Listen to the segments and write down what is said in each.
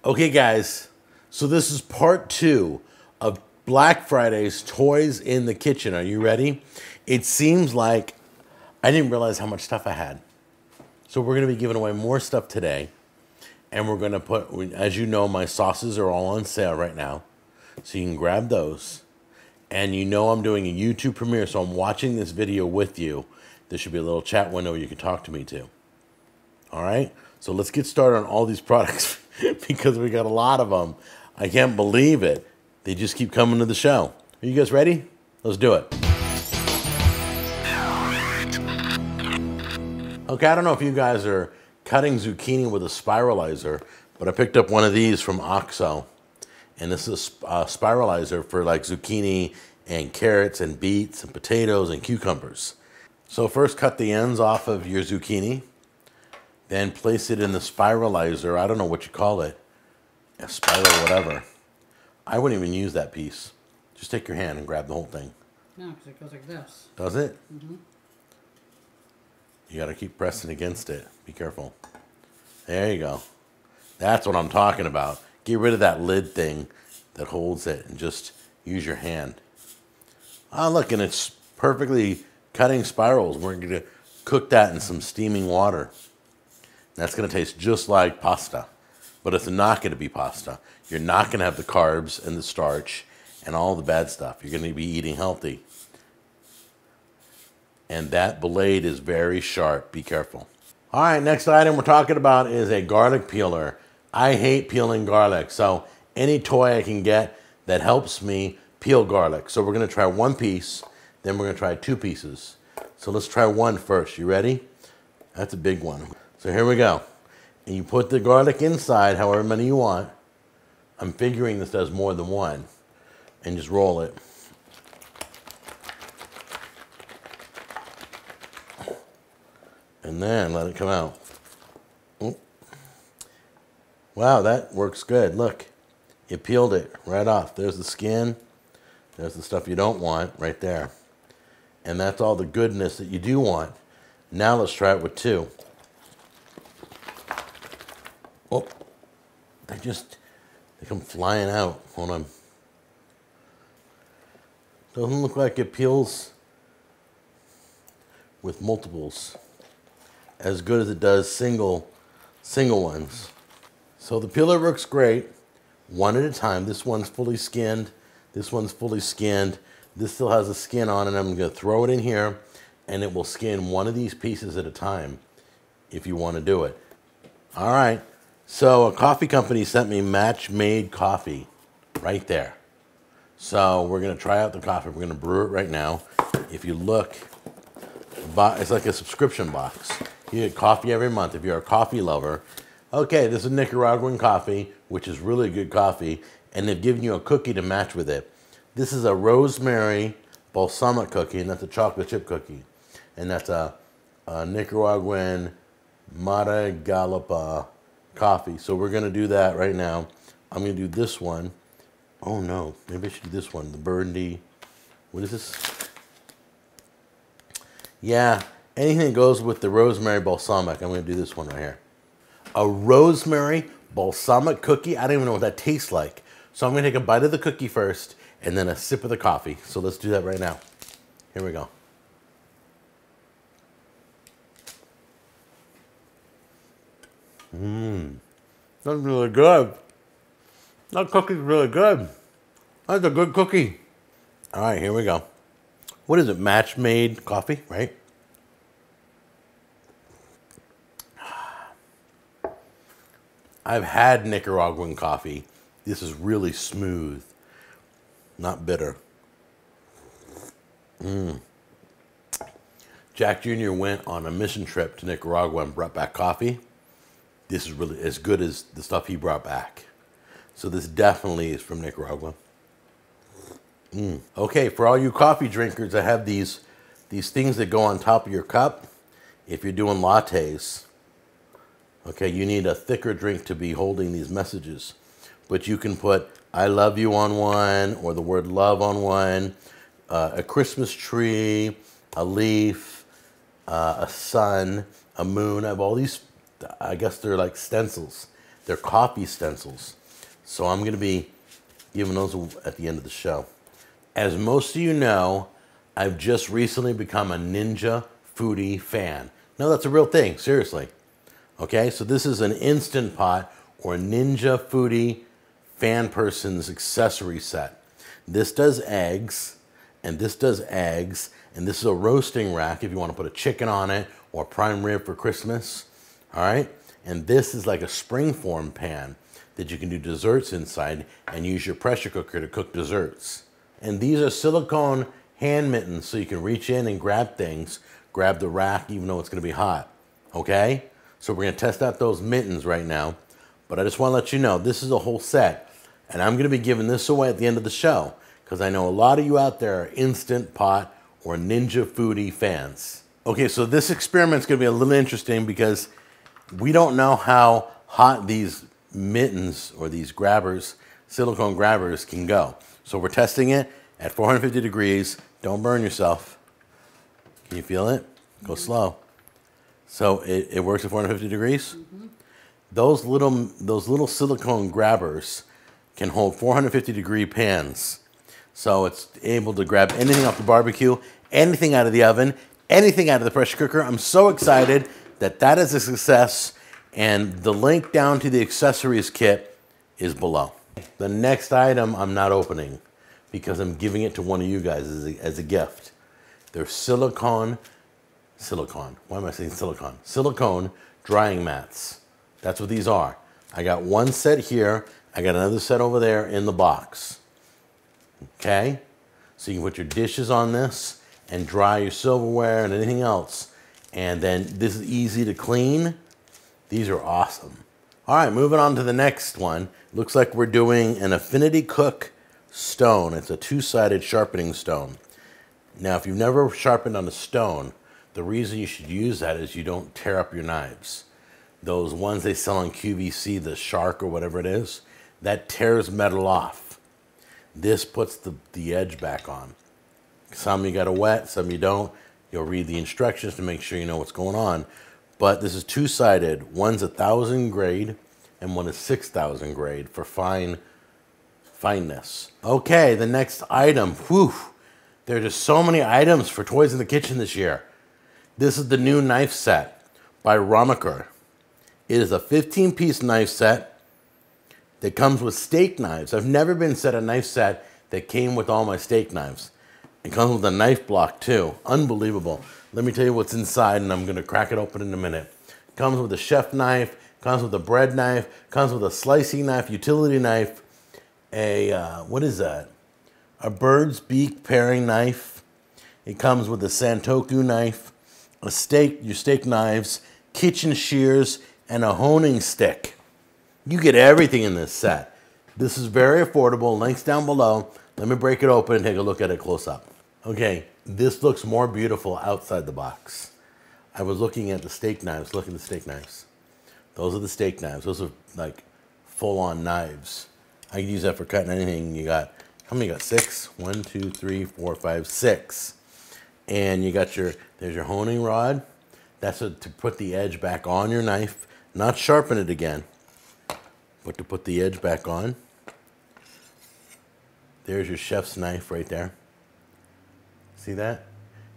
Okay, guys, so this is part 2 of Black Friday's Toys in the Kitchen. Are you ready? It seems like I didn't realize how much stuff I had. So we're going to be giving away more stuff today. And we're going to put, as you know, my sauces are all on sale right now. So you can grab those. And you know I'm doing a YouTube premiere, so I'm watching this video with you. There should be a little chat window you can talk to me to. All right? So let's get started on all these products because we got a lot of them. I can't believe it. They just keep coming to the show. Are you guys ready? Let's do it. Okay, I don't know if you guys are cutting zucchini with a spiralizer, but I picked up one of these from OXO. And this is a spiralizer for like zucchini and carrots and beets and potatoes and cucumbers. So first cut the ends off of your zucchini. Then place it in the spiralizer. I don't know what you call it. A spiral, whatever. I wouldn't even use that piece. Just take your hand and grab the whole thing. No, because it goes like this. Does it? Mm-hmm. You got to keep pressing against it. Be careful. There you go. That's what I'm talking about. Get rid of that lid thing that holds it and just use your hand. Oh, look, and it's perfectly cutting spirals. We're going to cook that in some steaming water. That's going to taste just like pasta, but it's not going to be pasta. You're not going to have the carbs and the starch and all the bad stuff. You're going to be eating healthy. And that blade is very sharp. Be careful. All right, next item we're talking about is a garlic peeler. I hate peeling garlic, so any toy I can get that helps me peel garlic. So we're going to try one piece, then we're going to try 2 pieces. So let's try one first. You ready? That's a big one. So here we go. And you put the garlic inside however many you want. I'm figuring this does more than one. And just roll it. And then let it come out. Oop. Wow, that works good. Look, you peeled it right off. There's the skin. There's the stuff you don't want right there. And that's all the goodness that you do want. Now let's try it with 2. Oh, they come flying out. Hold on. Doesn't look like it peels with multiples as good as it does single ones. So the peeler works great, one at a time. This one's fully skinned. This one's fully skinned. This still has a skin on it. I'm going to throw it in here, and it will skin one of these pieces at a time if you want to do it. All right. So a coffee company sent me match-made coffee right there. So we're going to try out the coffee. We're going to brew it right now. If you look, it's like a subscription box. You get coffee every month if you're a coffee lover. Okay, this is Nicaraguan coffee, which is really good coffee, and they've given you a cookie to match with it. This is a rosemary balsamic cookie, and that's a chocolate chip cookie. And that's a Nicaraguan Matagalpa coffee. So we're going to do that right now. I'm going to do this one. Oh, no. Maybe I should do this one. The burgundy. What is this? Yeah, anything that goes with the rosemary balsamic. I'm going to do this one right here. A rosemary balsamic cookie. I don't even know what that tastes like. So I'm going to take a bite of the cookie first and then a sip of the coffee. So let's do that right now. Here we go. That's really good. That cookie's really good. That's a good cookie. All right, here we go. What is it? Match-made coffee, right? I've had Nicaraguan coffee. This is really smooth, not bitter. Jack Jr. went on a mission trip to Nicaragua and brought back coffee. This is really as good as the stuff he brought back. So this definitely is from Nicaragua. Okay, for all you coffee drinkers, I have these things that go on top of your cup. If you're doing lattes, okay, you need a thicker drink to be holding these messages. But you can put I love you on one, or the word love on one, a Christmas tree, a leaf, a sun, a moon. I have all these, I guess they're like stencils They're coffee stencils. So I'm going to be giving those at the end of the show. As most of you know, I've just recently become a Ninja FOODI fan. No, that's a real thing, seriously. Okay, so this is an Instant Pot or Ninja FOODI fan person's accessory set. This does eggs, and this does eggs, and this is a roasting rack if you want to put a chicken on it or prime rib for Christmas. All right, and this is like a springform pan that you can do desserts inside and use your pressure cooker to cook desserts. And these are silicone hand mittens so you can reach in and grab things, grab the rack even though it's going to be hot. Okay, so we're going to test out those mittens right now, but I just want to let you know this is a whole set, and I'm going to be giving this away at the end of the show because I know a lot of you out there are Instant Pot or Ninja FOODI fans. Okay, so this experiment's going to be a little interesting because we don't know how hot these mittens or these grabbers, silicone grabbers, can go. So we're testing it at 450 degrees. Don't burn yourself. Can you feel it? Go slow. So it works at 450 degrees? Mm-hmm. Those little silicone grabbers can hold 450 degree pans. So it's able to grab anything off the barbecue, anything out of the oven, anything out of the pressure cooker. I'm so excited that that is a success, and the link down to the accessories kit is below. The next item I'm not opening because I'm giving it to one of you guys as a gift. They're silicone, why am I saying silicone? Silicone drying mats. That's what these are. I got one set here, I got another set over there in the box. Okay? So you can put your dishes on this and dry your silverware and anything else. And then this is easy to clean. These are awesome. All right, moving on to the next one. Looks like we're doing an Affinity Cook stone. It's a two-sided sharpening stone. Now, if you've never sharpened on a stone, the reason you should use that is you don't tear up your knives. Those ones they sell on QVC, the Shark or whatever it is, that tears metal off. This puts the edge back on. Some you gotta wet, some you don't. You'll read the instructions to make sure you know what's going on. But this is two-sided. One's 1,000 grade and one is 6,000 grade for fineness. Okay, the next item. Whew. There are just so many items for Toys in the Kitchen this year. This is the new knife set by Romaker. It is a 15-piece knife set that comes with steak knives. I've never been set a knife set that came with all my steak knives. It comes with a knife block too. Unbelievable. Let me tell you what's inside, and I'm going to crack it open in a minute. It comes with a chef knife, comes with a bread knife, comes with a slicing knife, utility knife, what is that? A bird's beak paring knife. It comes with a Santoku knife, your steak knives, kitchen shears, and a honing stick. You get everything in this set. This is very affordable. Links down below. Let me break it open and take a look at it close up. Okay, this looks more beautiful outside the box. I was looking at the steak knives. Look at the steak knives. Those are the steak knives. Those are like full-on knives. I can use that for cutting anything. You got, how many you got? 6? 1, 2, 3, 4, 5, 6. And you got there's your honing rod. That's to put the edge back on your knife. Not sharpen it again, but to put the edge back on. There's your chef's knife right there. See that?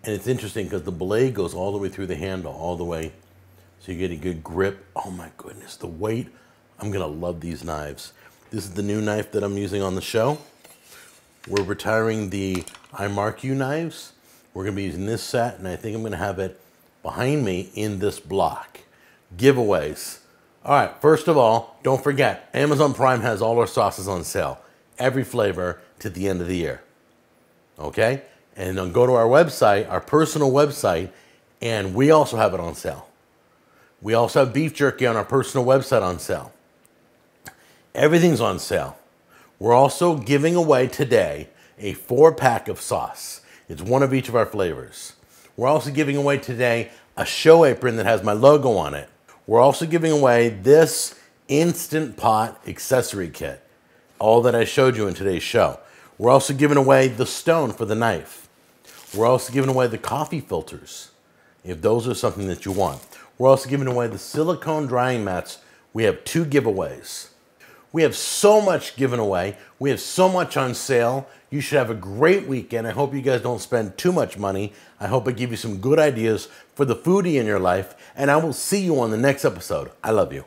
And it's interesting because the blade goes all the way through the handle, all the way. So you get a good grip. Oh my goodness, the weight. I'm gonna love these knives. This is the new knife that I'm using on the show. We're retiring the I Mark You knives. We're gonna be using this set, and I think I'm gonna have it behind me in this block. Giveaways. All right, first of all, don't forget, Amazon Prime has all our sauces on sale. Every flavor to the end of the year. Okay? And then go to our website, our personal website, and we also have it on sale. We also have beef jerky on our personal website on sale. Everything's on sale. We're also giving away today a 4-pack of sauce. It's one of each of our flavors. We're also giving away today a show apron that has my logo on it. We're also giving away this Instant Pot accessory kit, all that I showed you in today's show. We're also giving away the stone for the knife. We're also giving away the coffee filters, if those are something that you want. We're also giving away the silicone drying mats we have 2 giveaways. We have so much given away. We have so much on sale. You should have a great weekend. I hope you guys don't spend too much money. I hope I give you some good ideas for the foodie in your life. And I will see you on the next episode. I love you.